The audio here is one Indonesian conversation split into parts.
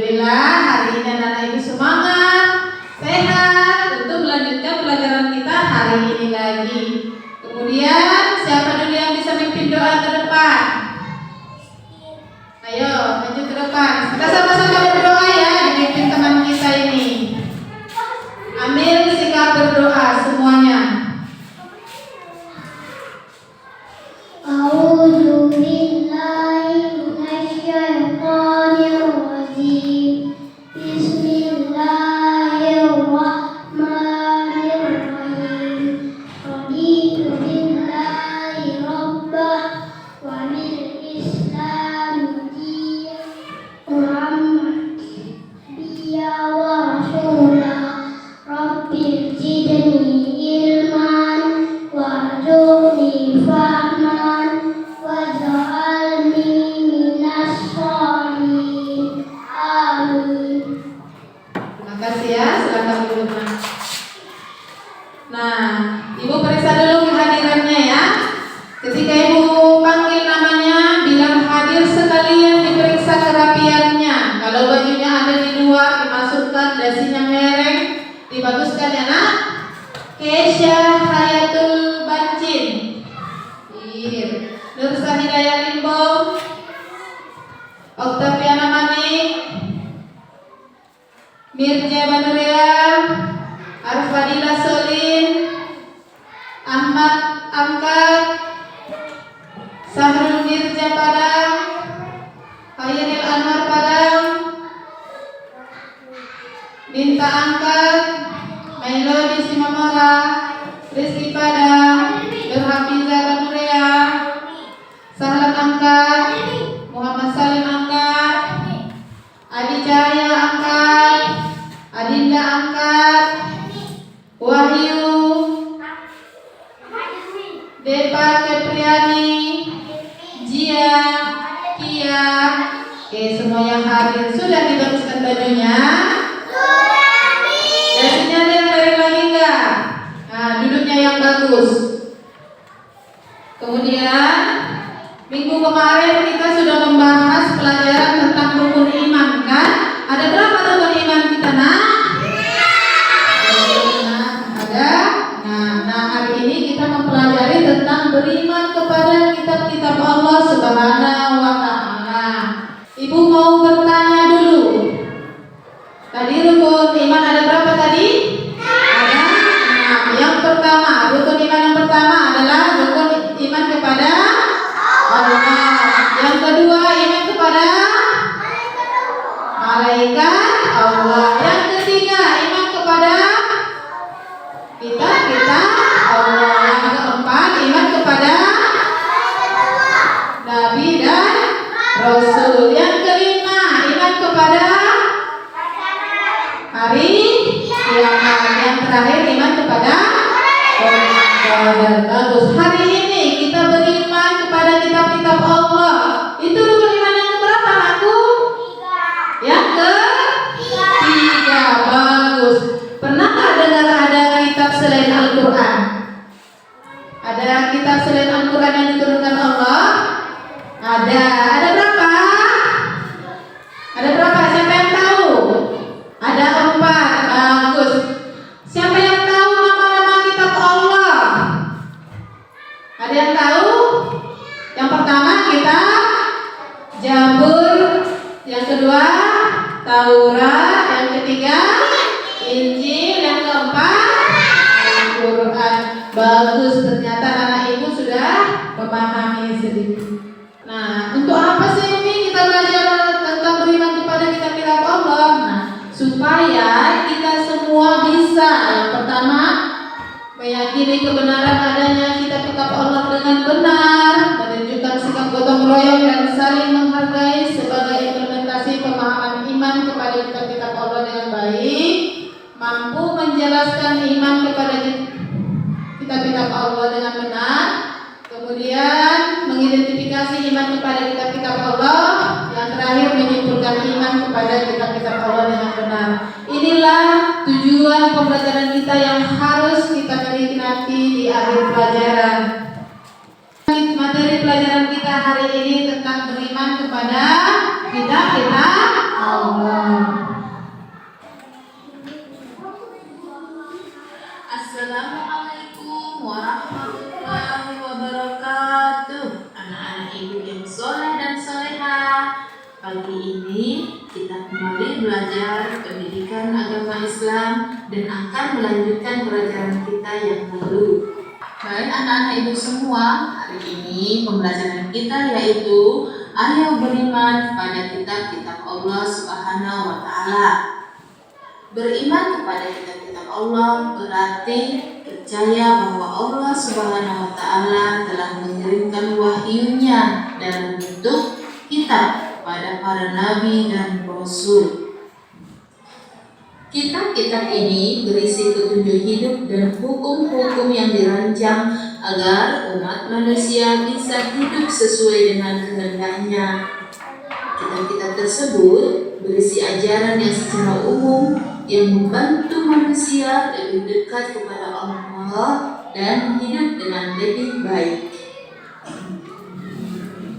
Alhamdulillah hari ini anak-anak ibu semangat, sehat untuk melanjutkan pelajaran kita hari ini lagi. Kemudian siapa dulu yang bisa mimpin doa ke depan? Ayo maju ke depan. Kita sama-sama berdoa ya, dipimpin teman kita ini. Ambil sikap berdoa semuanya. Nah, ibu periksa dulu kehadirannya ya. Ketika ibu panggil namanya, bilang hadir, sekalian diperiksa kerapiannya. Kalau bajunya ada di luar, dimasukkan, dasinya mereng, dibaguskan ya nak. Kesha Hayatul Bancin, Nursa Hidayah Limbo, Oktaviana Manik, Mirja Banurea, Arfadila Solin, Ahmad Angkat, Sahrul Mirja Padang, Hayanil Anwar Padang, Binta Angkat, Melody Simamora, Rizky Padang, Nurhafiza Banurea, Sahlan Angkat, Muhammad Salim Angkat, Adi Cahaya Angkat, Adinda Angkat, Wahyu, Depa Kepriani, Jia, Kia. Oke, semua yang hadir sudah dibaguskan bajunya. Dasinya ada yang tarik lagi enggak? Nah, duduknya yang bagus. Kemudian minggu kemarin kita sudah membahas pelajaran tentang rukun iman kan? Ada berapa rukun iman kita nak? Nah, hari ini kita mempelajari tentang beriman kepada kitab-kitab Allah Subhanahu wa Ta'ala. Ibu mau bertanya dulu. Tadi rukun iman ada berapa tadi? Ada. Nah, yang pertama, rukun iman yang pertama adalah rukun iman kepada Allah. Yang kedua, iman kepada malaikat Allah. Yang ketiga, iman kepada kita Allah. Yang keempat, iman kepada Nabi dan Rasul. Yang kelima, iman kepada hari kiamat. Yang terakhir, iman kepada orang. Bagus. Hari ini kita beriman kepada kitab-kitab Allah. Itu rukun iman yang keberapa aku? Yang ketiga. Bagus. Pernahkah dengar ada kitab selain Al-Quran? Ada kitab selain Al-Quran yang diturunkan Allah? Ada. Ada berapa? Ada berapa? Siapa yang tahu? Ada 4. Bagus. Siapa yang tahu nama-nama kitab Allah? Ada yang tahu? Yang pertama kitab Zabur, yang kedua Taurat, yang ketiga Injil, yang keempat Al-Quran. Bagus, ternyata anak ibu sudah memahami sedikit. Nah, untuk apa sih ini kita belajar tentang beriman kepada kitab-kitab Allah? Nah, supaya kita semua bisa, yang pertama, meyakini kebenaran adanya kitab-kitab Allah dengan benar, menunjukkan sikap gotong royong dan saling menghargai sebagai implementasi pemahaman iman kepada kitab-kitab Allah dengan baik, mampu menjelaskan iman kepada kitab-kitab Allah dengan benar, kemudian mengidentifikasi iman kepada kitab-kitab Allah, yang terakhir menyimpulkan iman kepada kitab-kitab Allah dengan benar. Inilah tujuan pembelajaran kita yang harus kita miliki nanti di akhir pelajaran. Materi pelajaran kita hari ini tentang beriman kepada kitab-kitab Allah. kembali belajar pendidikan agama Islam dan akan melanjutkan pelajaran kita yang lalu. Baik anak-anak ibu semua, hari ini pembelajaran kita yaitu ayo beriman pada kitab-kitab Allah Subhanahu wa Ta'ala. Beriman kepada kitab-kitab Allah berarti percaya bahwa Allah Subhanahu wa Ta'ala telah mengirimkan wahyunya dalam bentuk kitab pada para nabi dan rasul. Kitab-kitab ini berisi petunjuk hidup dan hukum-hukum yang dirancang agar umat manusia bisa hidup sesuai dengan kehendaknya. Kitab-kitab tersebut berisi ajaran yang secara umum yang membantu manusia lebih dekat kepada Allah dan hidup dengan lebih baik.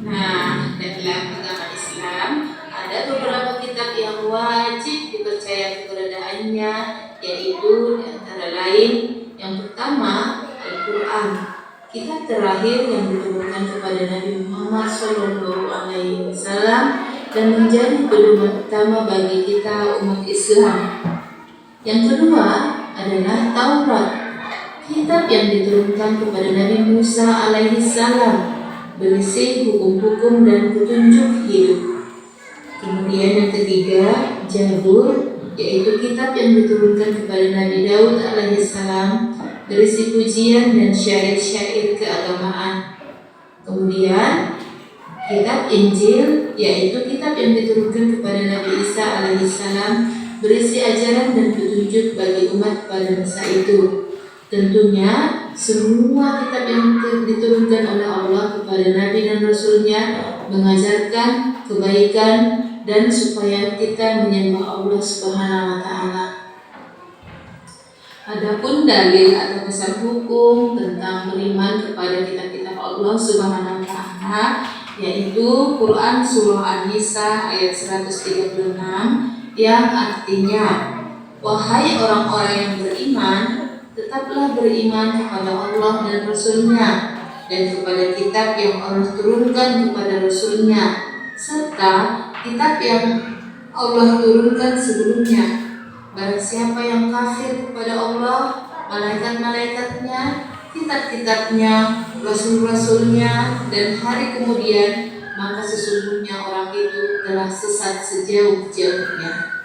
Nah, dalam agama Islam ada beberapa kitab yang wajib dipercaya keberadaannya, yaitu antara lain yang pertama Al-Quran, kitab terakhir yang diturunkan kepada Nabi Muhammad SAW dan menjadi pedoman utama bagi kita umat Islam. Yang kedua adalah Taurat, kitab yang diturunkan kepada Nabi Musa alaihissalam, berisi hukum-hukum dan petunjuk hidup. Kemudian yang ketiga, Zabur, yaitu kitab yang diturunkan kepada Nabi Daud alaihissalam, berisi pujian dan syair-syair keagamaan. Kemudian kitab Injil, yaitu kitab yang diturunkan kepada Nabi Isa alaihissalam, berisi ajaran dan petunjuk bagi umat pada masa itu. Tentunya semua kitab yang diturunkan oleh Allah kepada Nabi dan Rasulnya mengajarkan kebaikan dan supaya kita menyembah Allah Subhanahu wa Ta'ala. Adapun dalil atau besar hukum tentang beriman kepada kitab-kitab Allah Subhanahu wa Ta'ala yaitu Quran Surah An-Nisa ayat 136 yang artinya, wahai orang-orang yang beriman, tetaplah beriman kepada Allah dan Rasul-Nya dan kepada kitab yang Allah turunkan kepada Rasul-Nya serta kitab yang Allah turunkan sebelumnya. Barang siapa yang kafir kepada Allah, malaikat-malaikatnya, kitab-kitabnya, rasul-rasulnya dan hari kemudian, maka sesungguhnya orang itu telah sesat sejauh-jauhnya.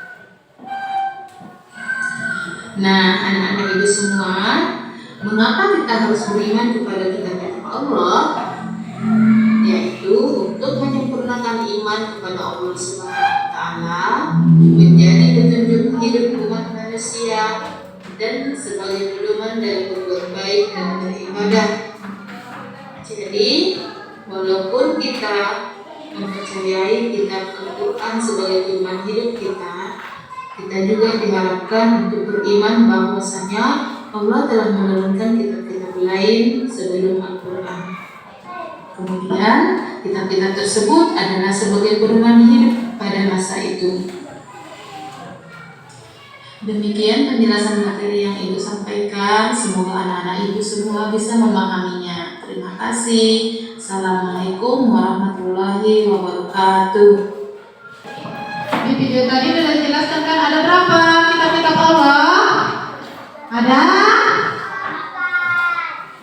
Nah, anak-anak ibu semua, mengapa kita harus beriman kepada kitab-kitab Allah? Yaitu untuk menyempurnakan iman kepada Allah Subhanahu wa Ta'ala, menjadi petunjuk hidup umat manusia dan sebagai pedoman dalam berbuat baik dan beribadah. Jadi, walaupun kita mempercayai kitab Al-Quran sebagai pedoman hidup kita juga diharapkan untuk beriman bahwasanya Allah telah menurunkan kitab-kitab lain sebelum Al-Quran. Kemudian kitab-kitab tersebut adalah sebagai pedoman hidup pada masa itu. Demikian penjelasan materi yang Ibu sampaikan. Semoga anak-anak Ibu semua bisa memahaminya. Terima kasih. Assalamualaikum warahmatullahi wabarakatuh. Di video tadi sudah dijelaskan kan ada berapa kitab-kitab Allah? Ada?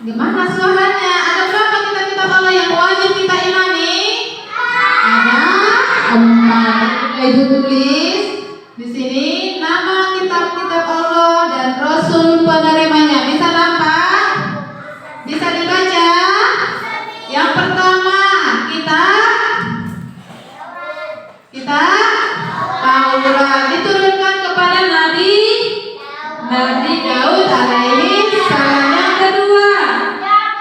Gimana suaranya? Ada berapa kitab-kitab Allah yang wajib kita imani? Ada 4. Ibu tulis di sini nama kitab-kitab Allah dan Rasul penerimanya. Bisa nampak? Bisa dibaca? Yang pertama Taurat diturunkan kepada Nabi Daud alaihi salam. Yang kedua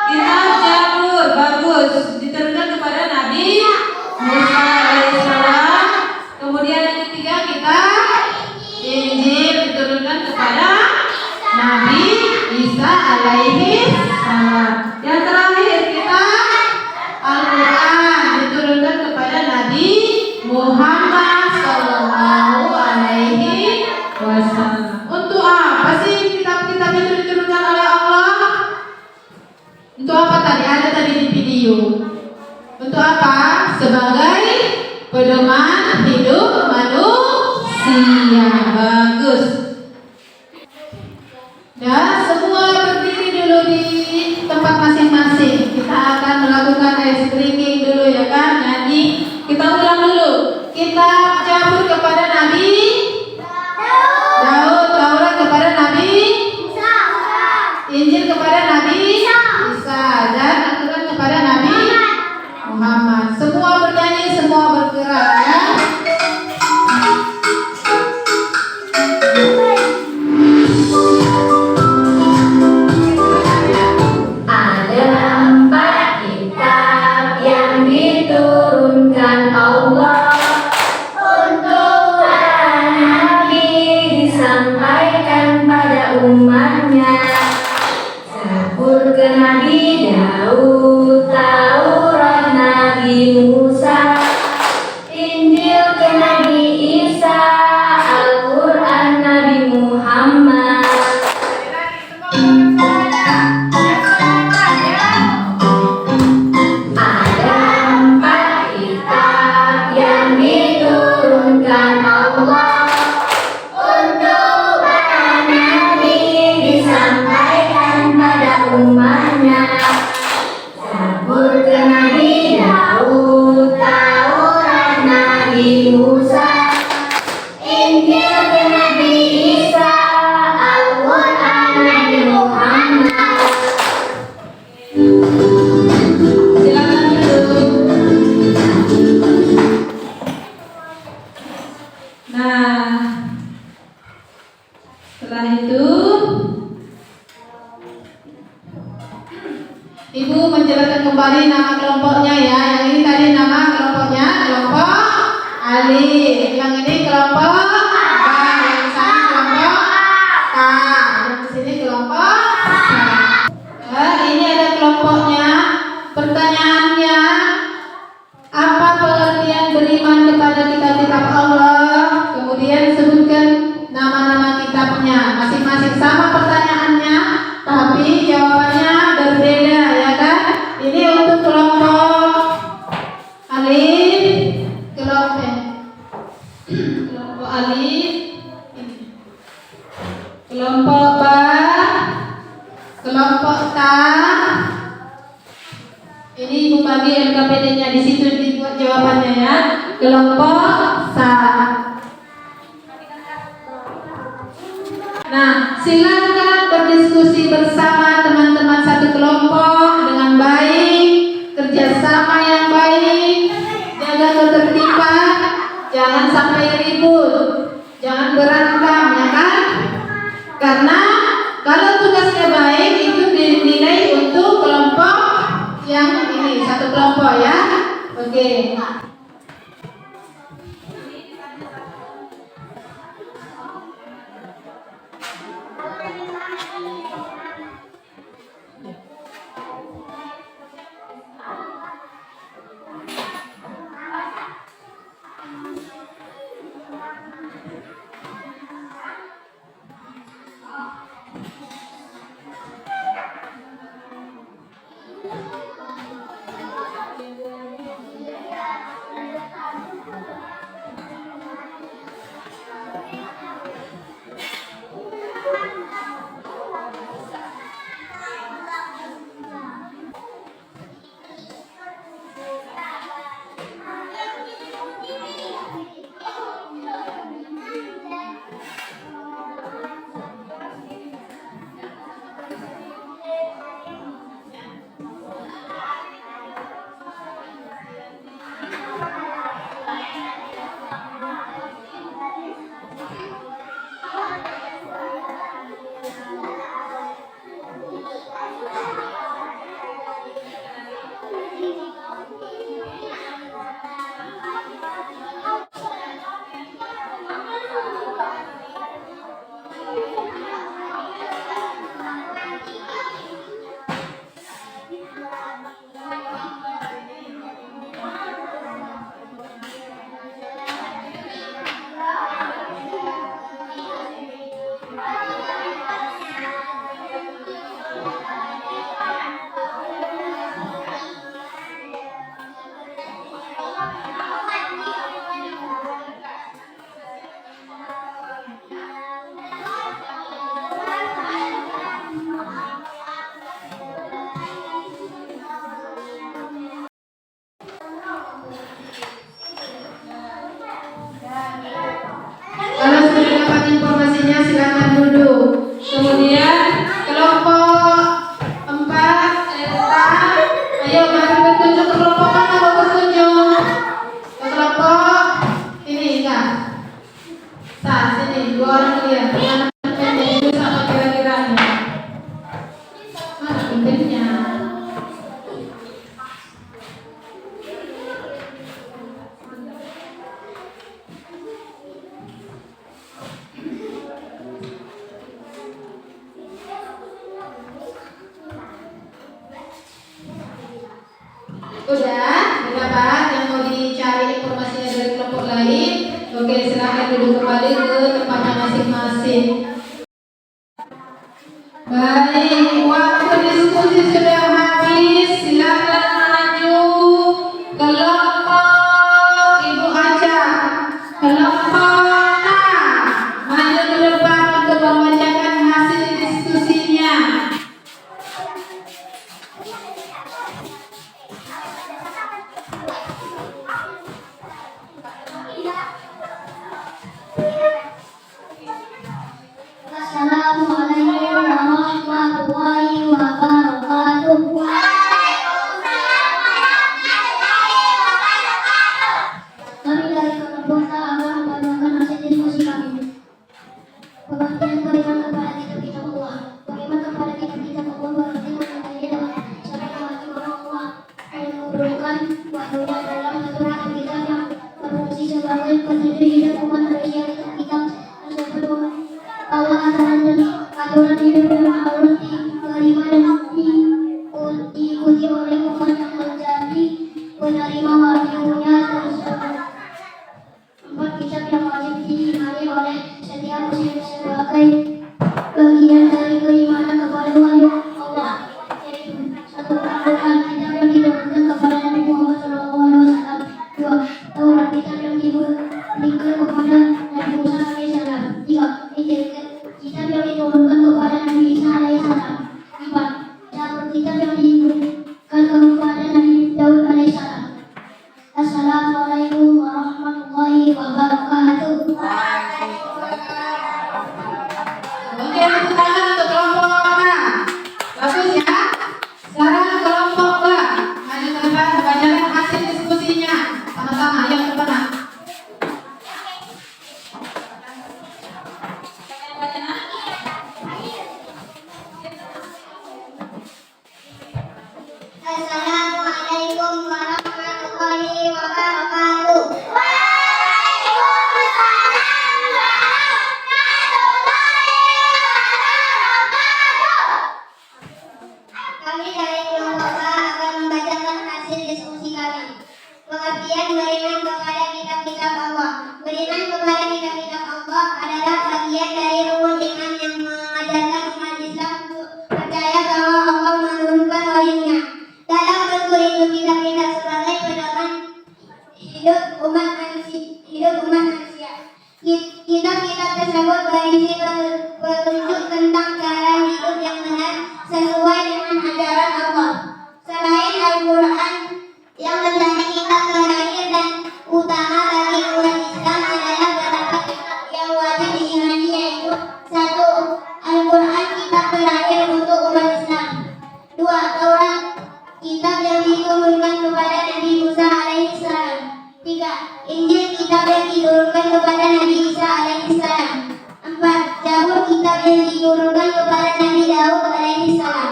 kitab Zabur, bagus, diturunkan kepada Nabi Musa alaihi salam. Kemudian yang ketiga kitab Injil diturunkan kepada Nabi Isa alaihi salam. Yang terakhir kitab Al-Quran diturunkan kepada Nabi Muhammad sallallahu alaihi wasallam. Untuk apa sih kitab-kitab itu diturunkan oleh Allah? Untuk apa tadi? Ada tadi di video. Untuk apa? Sebagai pedoman hidup manusia. Siap, bagus. Dan semua berdiri dulu di tempat masing-masing. Kita akan melakukan ice drinking dulu ya kan. Nyanyi. Kita ulang dulu. Kitab Zabur kepada Nabi Daud, Taurat kepada Nabi Musa, Injil kepada Nabi Isa, dan Al-Quran kepada Nabi Muhammad. Semua bernyanyi, semua bergerak ya. Ada 4 kitab yang diturunkan Allah untuk para nabi, disampaikan pada umatnya. Zabur ke Nabi Daud, Taurat Nabi Musa, Injil ke Nabi Isa, Al-Quran Nabi Muhammad. Ada 4 kitab yang diturunkan Allah untuk para nabi, disampaikan pada umatnya. Zabur ke Nabi Daud, Taurat Nabi Musa, Injil ke Nabi Isa, Al-Quran Nabi Muhammad. Silakan duduk. Nah, setelah itu Ibu menjelaskan kembali nama kelompoknya ya. Yang ini tadi nama kelompoknya kelompok alif. Yang ini kelompok ba. Yang di sana kelompok ka. Yang di sini kelompok sa. Ini ada kelompoknya. Pertanyaannya, apa pengertian beriman kepada kitab-kitab Allah? Kemudian sebutkan nama-nama kitabnya. Masing-masing sama pertanyaannya, tapi jawabannya berbeda ya kan? Ini untuk kelompok alif, kelompok alif, kelompok ba, kelompok ta. Ini Ibu bagi LKPD-nya di situ dibuat jawabannya ya. Kelompok sa. Nah, silakan berdiskusi bersama teman-teman satu kelompok dengan baik, kerjasama yang baik, jaga ketertiban, jangan sampai ribut, jangan berantem ya kan? Karena kalau tugasnya baik itu dinilai untuk kelompok yang ini satu kelompok ya. Oke. informasinya silakan duduk. Kemudian kelompok 4 Elsa, ayo mari berkunjung ke kelompok mana mau berkunjung? Ke kelompok ini Kak. Sini 2 orang kalian. Mana pimpinnya itu sama kira-kiranya? Mana pimpinnya? Udah dapat yang mau dicari informasinya dari kelompok lain? Oke, silahkan duduk kembali ke tempatnya masing-masing. Baik, waktu diskusi sudah habis. Silahkan maju kelompok Ibu Aca, kelompok A, maju ke depan untuk membacakan hasil diskusinya. Assalamualaikum warahmatullahi wabarakatuh. Kami dari kelompok A akan membacakan hasil diskusi kami. Pembacaan kalimat kepada kitab Allah. Kalimat kepada kitab Allah berarti mengenai dalam syariat Allah yang menurunkan wahyu dalam satu kitab yang berfungsi sebagai petunjuk hidup umat manusia. Kitab tersebut Allah aturan hidup yang harus diterima dan diikuti oleh umat yang menjadi penerima wahyunya tersebut. 4 kitab yang wajib diimani oleh setiap muslim sebagai bagian dari keimanan kepada wahyu Allah, yaitu 1. Al-Quran, kitab yang diturunkan kepada Nabi Muhammad SAW. 2. Taurat, kitab yang diberikan kepada Nabi Musa AS. 3. Injil, kitab yang diturunkan kepada Nabi Isa AS. 4. Zabur, kitab yang diberikan kepada Nabi Daud AS. Assalamualaikum warahmatullahi wabarakatuh. Oke, tepuk tangan untuk kelompok A. Bagus ya. Sekarang kelompok B, maju ke depan membacakan hasil diskusinya. Sama-sama, yang depan. Assalamualaikum warahmatullahi wabarakatuh. Kami dari kelompok A akan membacakan hasil diskusi kami. Pengertian beriman kepada kitab-kitab Allah. Beriman kepada kitab-kitab Allah adalah bagian dari rukun iman yang mengajarkan umat Islam untuk percaya bahwa Allah menurunkan wahyunya dalam bentuk itu kitab-kitab sebagai pedoman hidup umat manusia. Kitab-kitab tersebut berisi petunjuk tentang cara hidup yang benar sesuai dengan ajaran Allah. Selain Al-Quran yang menjadi kitab terakhir dan utama bagi umat Islam, adalah beberapa kitab yang wajib diimani, yaitu 1. Al-Quran, kitab terakhir untuk umat Islam. 2. Taurat, kitab yang diturunkan kepada Nabi Musa alaihissalam. 3. Injil, kitab yang diturunkan kepada Nabi Isa alaihissalam. 4. Zabur, kitab yang diturunkan kepada Nabi Daud alaihissalam.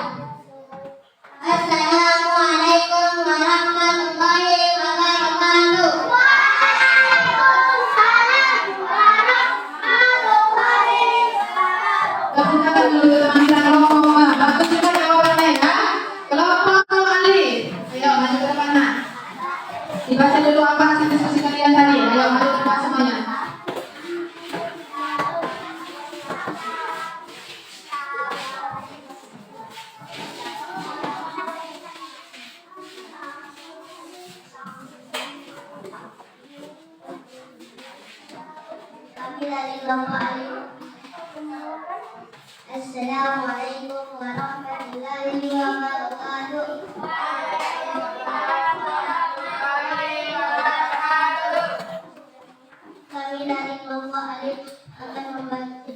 Assalamualaikum warahmatullahi wabarakatuh. Tepuk tangan dulu ke teman-teman kelompok A. Bagus juga jawabannya ya. Kelompok Ali, ayo maju ke depan. Dibaca dulu apa hasil diskusi kalian tadi. Ayo maju ke depan semuanya. Kami dari kelompok Ali. Assalamualaikum warahmatullahi wabarakatuh. Kami dari kelompok Ali akan membaca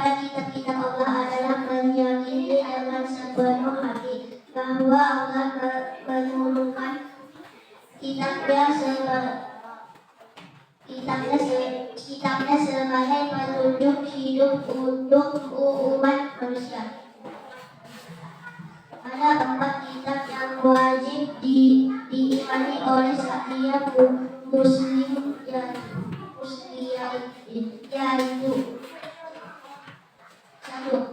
kepada kitab-kitab Allah adalah meyakini dengan sepenuh hati bahwa Allah menurunkan kitabnya sebagai petunjuk hidup untuk umat manusia. Ada 4 kitab yang wajib diimani oleh setiap muslim, yaitu 1.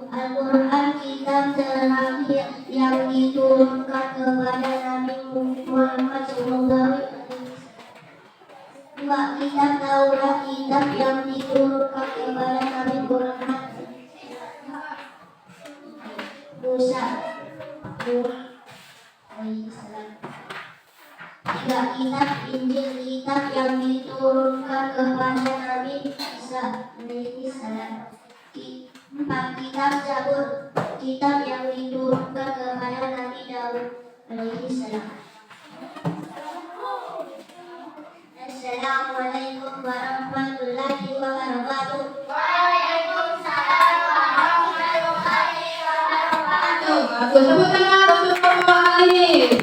Al-Quran, kitab terakhir yang diturunkan kepada Nabi Muhammad SAW. 2. Kitab Taurat, kitab yang diturunkan kepada Nabi Muhammad Musa alaihissalam. 3. Kitab Injil, kitab yang diturunkan kepada Nabi Isa alaihissalam. 4. Kitab Zabur, kitab yang diturunkan kepada Nabi Daud alaihissalam. Assalamualaikum warahmatullahi wabarakatuh. Waalaikumsalam warahmatullahi wabarakatuh. Bagus, tepuk tangan untuk kelompok alif.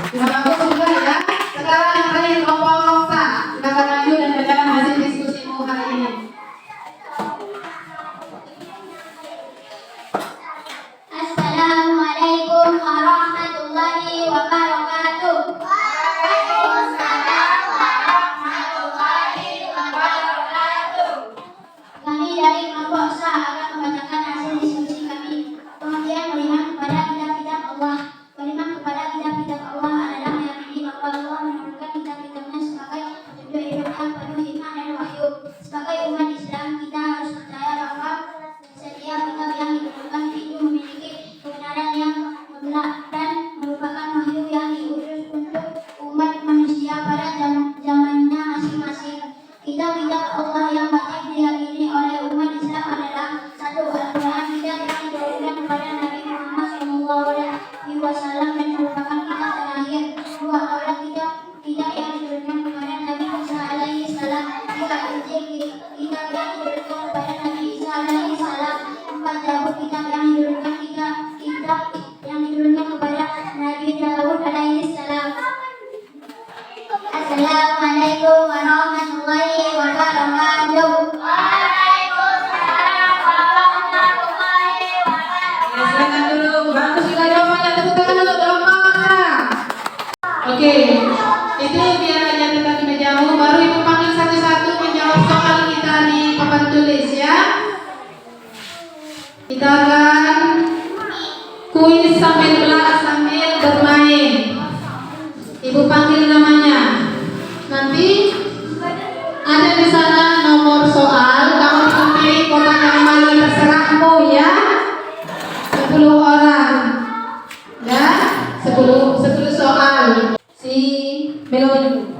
Sudah bagus juga ya. Sekarang yang terakhir kelompok rosa. Silakan maju dan bacakan hasil diskusimu hari ini. Assalamualaikum warahmatullahi wabarakatuh. Waalaikumsalam warahmatullahi wabarakatuh. Kami dari kelompok SA akan membacakan hasil diskusi kami. Pengertian beriman kepada kitab-kitab Allah. Beriman kepada kitab-kitab Allah adalah meyakini bahwa Allah menurunkan kitab-kitabnya sebagai petunjuk hidup yang penuh hikmah dan wahyu. Sebagai umat Islam, kita harus percaya bahwa setiap kitab yang diturunkan itu memiliki kebenaran yang mutlak dan merupakan wahyu yang diutus untuk umat manusia pada zamannya masing-masing. Kitab-kitab Allah yang wajib diyakini oleh umat Islam adalah 1. Al-Quran, kitab yang diturunkan kepada Nabi Muhammad SAW dan merupakan kitab terakhir. 2. Taurat, kitab yang diturunkan kepada Nabi Isa alaihissalam. 3. Injil, kitab yang diturunkan kepada Nabi Isa alaihissalam. 4. Zabur, kitab yang diturunkan kepada Nabi Daud alaihissalam. Assalamualaikum warahmatullahi wabarakatuh. Waalaikumsalam warahmatullahi wabarakatuh. Ya, silakan dulu. Bagus juga jawabannya. Tepuk tangan untuk kelompok rosa. Oke, itu biar aja tetap di mejamu. Baru ibu panggil satu-satu menjawab soal kita di papan tulis ya. Kita akan kuis sambil bermain. Ibu panggil namanya. Nanti ada di sana nomor soal. Kamu pilih kotak yang mana terserahmu ya. 10 orang. Ya, 10 soal. Si Belo dulu.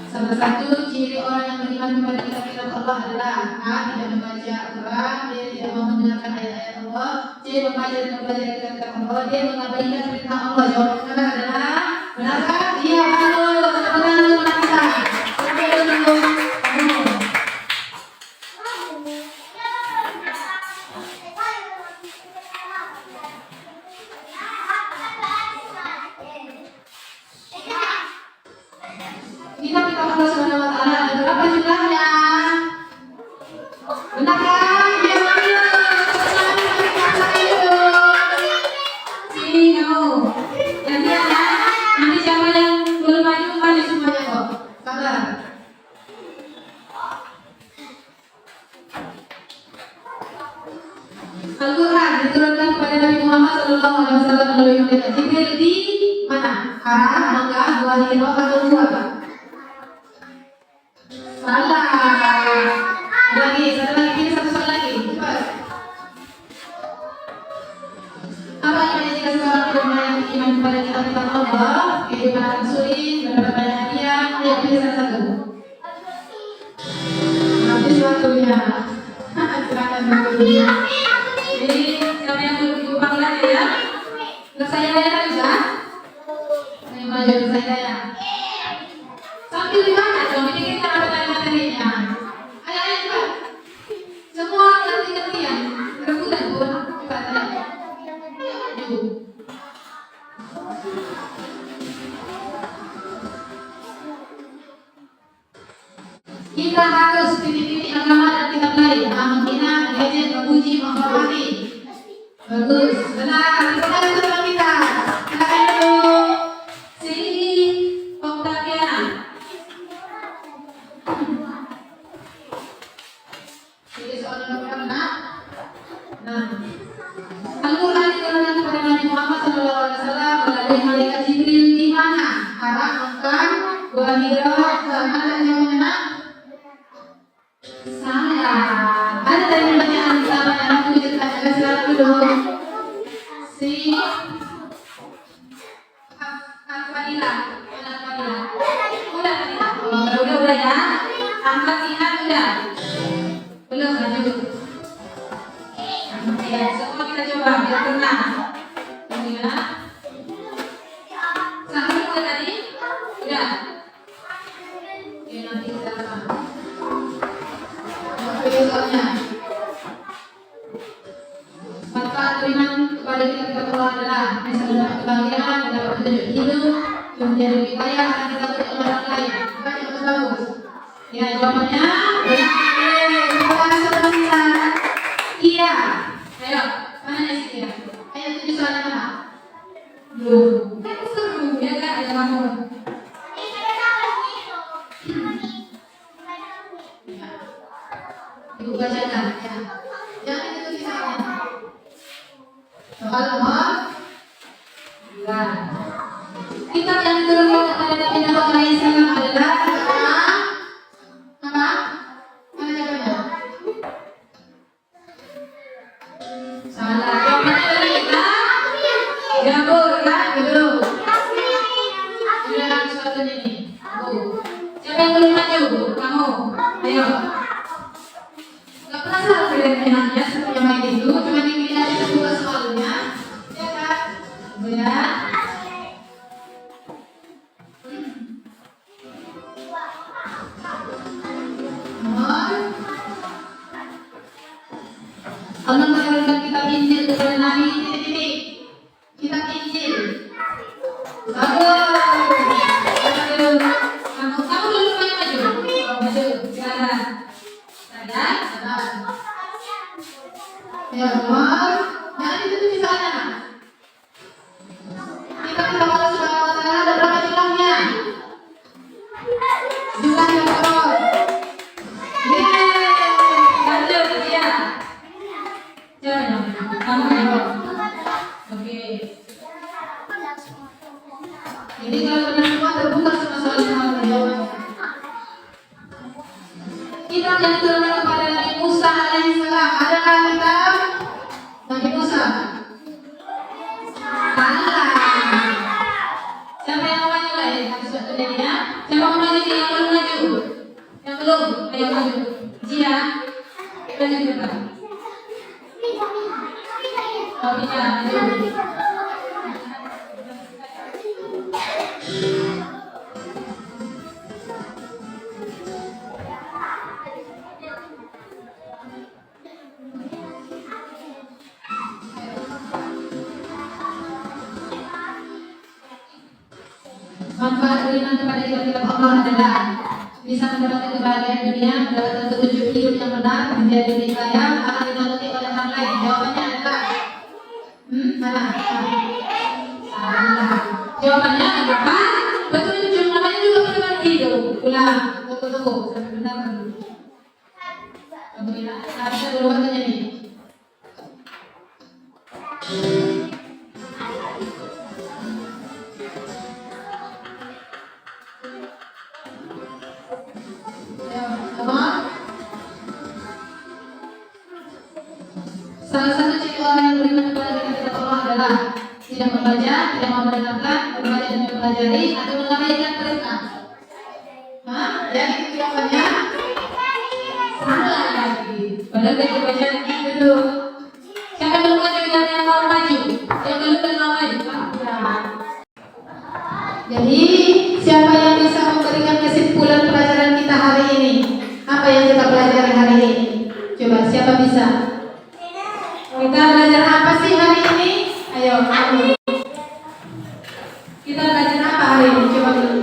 Salah satu ciri orang yang beriman kepada kitab-kitab Allah adalah A. Tidak membaca Al-Quran, B. Tidak mau mendengarkan ayat-ayat Allah, C. Membaca dan mempelajari kitab-kitab Allah, D. mengabaikan perintah Allah. Jawabannya adalah benarkah? Iya, betul. Benar, benar. Betul. kamu. Gantian ya. Nanti siapa yang belum maju, maju semuanya kok. Sabar. Al-Quran diturunkan kepada Nabi Muhammad SAW melalui malaikat Jibril di mana? Arab, Mekah, Gua Hira, atau Gua apa? Salah. Lagi, satu lagi, ini satu soal lagi. Cepat. Apa yang menjadikan seorang ulama yang beriman kepada kitab-kitab Allah, kehidupan akan sulit, mendapat banyak hadiah, yang pilih salah satu. Habis waktunya. Silakan waktunya. Jadi siapa yang ibu panggil aja ya? Untuk saya kan bisa? Saya maju untuk saya. Sambil dibaca dong, ini kita dapat dari materinya. Ayo cepat. Semua ngerti-ngertian. Rebutan pun cepat ayo. Yuk. Kita harus titik-titik agama dan kitab lain. Menghina, mengejek, memuji, menghormati. Bagus, benar. Kita betul kita. Silakan dulu. Sini, Octaviana. Jadi soalnya berapa? Nah, Al-Quran diturunkan kepada Nabi Muhammad SAW melalui malaikat Jibril di mana? Arab, Mekah, Gua Hira, mana dan jawabannya? Salah. Ada dari pertanyaan sama yang aku ditanyakan silakan dulu. Si Al-Fadila. Udah ya. Ahmad Sihan udah. Belum lanjut. Ya, semua kita coba biar tenang. Ya. Sampai udah tadi? Udah. Oke, nanti kita sama. Soalnya manfaat beriman kepada kita Allah adalah bisa mendapat kebahagiaan, mendapat petunjuk hidup, menjadi lebih kaya karena kita berdoa orang lain. Banyak bagus. Ya jawabannya benar. Terima kasih saudara. Iya. Ayo, mana nih sih ya? Ayo tujuh soalnya mana? Belum. Kan seru ya kan ada kamu. Ibu bacakan ya. Jangan itu misalnya. Soal nomor 9. Kitab yang diturunkan kepada Nabi Muhammad SAW adalah apa? Mana jawabannya? Salah. Jawabannya dari kita. Jabur kan? Gitu. Sudah suatu ini. Siapa yang belum maju? Kamu. Ayo. Gak penasaran dengan enaknya seperti main itu, cuma dipilih aja dua soalnya, ya kan? Ya. Allah menurunkan kitab Injil kepada Nabi titik-titik. Kitab Injil. Bagus. Kamu dulu maju. Maju. Silakan. Saya. Ya Allah, jangan itu misalnya. Kita Allah Subhanahu Wa Taala ada berapa jumlahnya? Jumlahnya berapa? Lanjut ya. Jangan, kamu jawab. Oke. Jadi kalau benar semua terbuka semua soal jawabannya. Kitab yang diturunkan kepada Nabi Musa alaihissalam adalah kitab Nabi Musa. Salah. Siapa yang mau maju lagi? Habis waktu ini ya. Siapa mau maju? Yang belum maju? Yang belum? Ayo maju. Jia. Maju cepat. Oh bisa maju. Manfaat beriman kepada kitab Allah adalah bisa mendapatkan kebahagiaan dunia, mendapatkan petunjuk hidup yang benar, menjadi lebih kaya, akan ditakuti oleh orang lain. Jawabannya adalah mana? Jawabannya berapa? Petunjuk namanya juga pedoman hidup. Ulang, tunggu sampai benar dulu. Kamu ya, harusnya dulu katanya nih. Salah satu ciri orang yang beriman kepada kita Allah adalah tidak membaca, tidak mau mendengarkan, membaca dan mempelajari, atau mengabaikan perintah. Hah? Yang itu jawabannya salah lagi. Padahal dia dibaca lagi dulu. Siapa yang belum maju dan yang mau maju? Yang belum dan mau maju? Jadi siapa yang bisa memberikan kesimpulan pelajaran kita hari ini? Apa yang kita pelajari hari ini? Coba siapa bisa? Kita belajar apa sih hari ini? Ayo, kamu. Kita belajar apa hari ini? Coba dulu.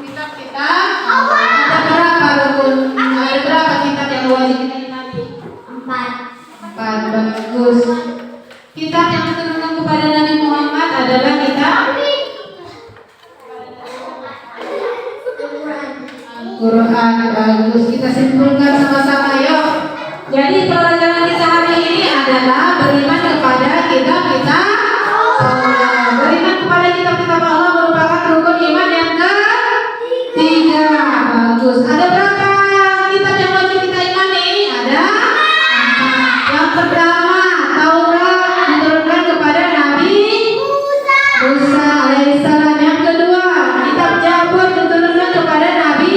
Kitab kita. Ada berapa rukun? Ada berapa kitab yang wajib kita imani? 4. Bagus. Kitab yang diturunkan kepada Nabi Muhammad adalah kitab Al-Quran. Bagus, kita simpulkan sama-sama yuk. Jadi pelajaran kita hari ini adalah beriman kepada kitab-kitab Allah. Beriman kepada kitab-kitab Allah merupakan rukun iman yang ketiga. Bagus. Ada berapa kitab yang wajib kita imani? Ada 4. Yang pertama, Taurat diturunkan kepada Nabi Musa alaihissalam. Yang kedua, kitab Zabur diturunkan kepada Nabi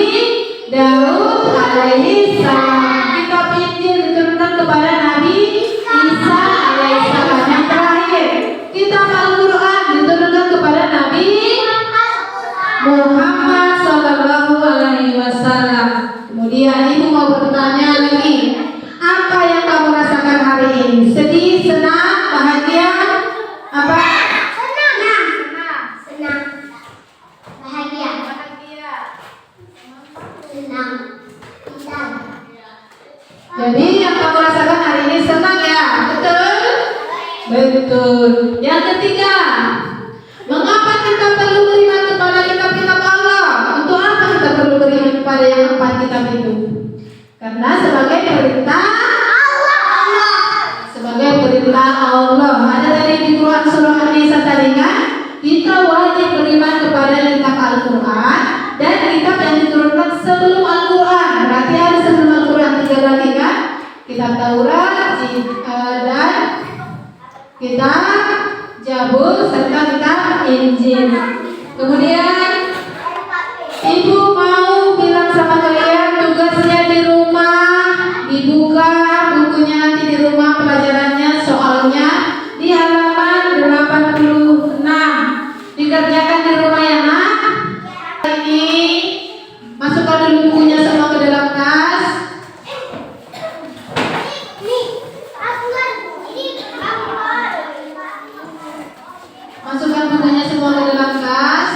Daud alaihissalam. Kitab Injil diturunkan kepada Nabi Isa alaihissalam. Yang terakhir, kitab Al-Quran diturunkan kepada Nabi Muhammad sallallahu alaihi wasallam. Kemudian ibu mau bertanya lagi, apa yang kamu rasakan hari ini? Sedih, senang, bahagia? Apa? Senang. Bahagia. Senang. Pisang. Jadi yang kamu rasakan hari ini senang ya? Betul? Betul. Yang ketiga, mengapa kita perlu beriman kepada kitab-kitab Allah? Untuk apa kita perlu beriman kepada yang 4 kitab itu? Karena sebagai perintah Allah. Sebagai perintah Allah. Ada tadi di Quran surah An-Nisa tadi kan? Kita wajib beriman kepada kitab Al-Quran dan kitab yang diturunkan sebelum Al-Quran. Berarti ada sebelum Al-Quran 3 lagi kan? Kitab Taurat dan kitab Zabur serta kitab Injil. Kemudian ibu mau bilang sama kalian tugasnya di rumah, dibuka bukunya nanti di rumah pelajarannya, soalnya di halaman 86. Dikerjakan di rumah ya nak. Ini masukkan dulu bukunya semua ke dalam tas. Masukkan bukunya semua ke dalam tas.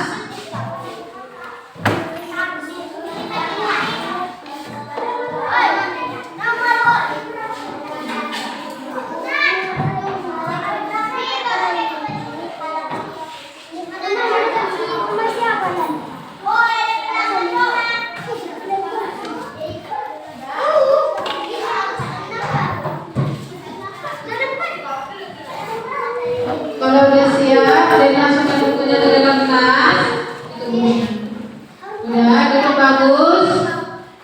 Kalau udah siap, dan masukkan bukunya ke dalam tas. Itu bukunya. Udah, duduk bagus.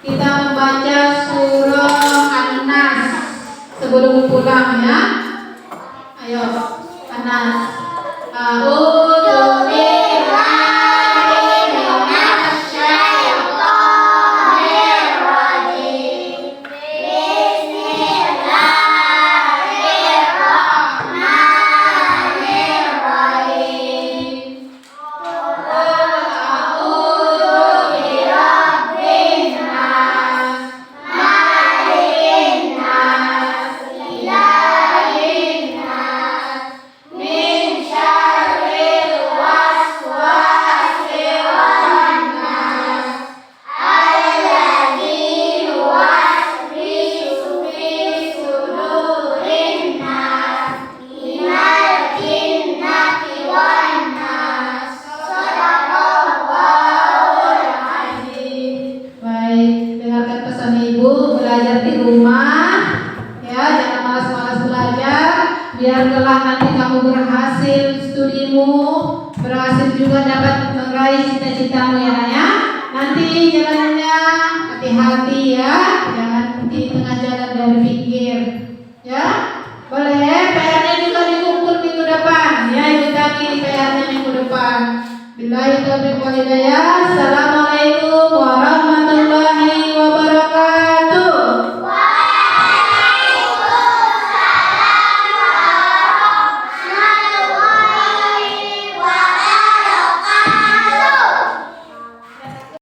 Kita membaca surah An-Nas sebelum pulang ya. Ayo, An-Nas. A'udzu billahi minasy syaithanir rajim. Bismillahirrahmanirrahim. A'udzu birabbin nas, malikin nas, ilahin nas, min syarri biar kelak nanti kamu berhasil studimu, berhasil juga dapat meraih cita-citamu ya nak ya. Nanti jalannya hati-hati ya, jangan di tengah jalan dari pinggir ya. Boleh PR-nya juga dikumpul minggu depan ya, ikut lagi PR-nya minggu depan. Billahi taufiq wal hidayah.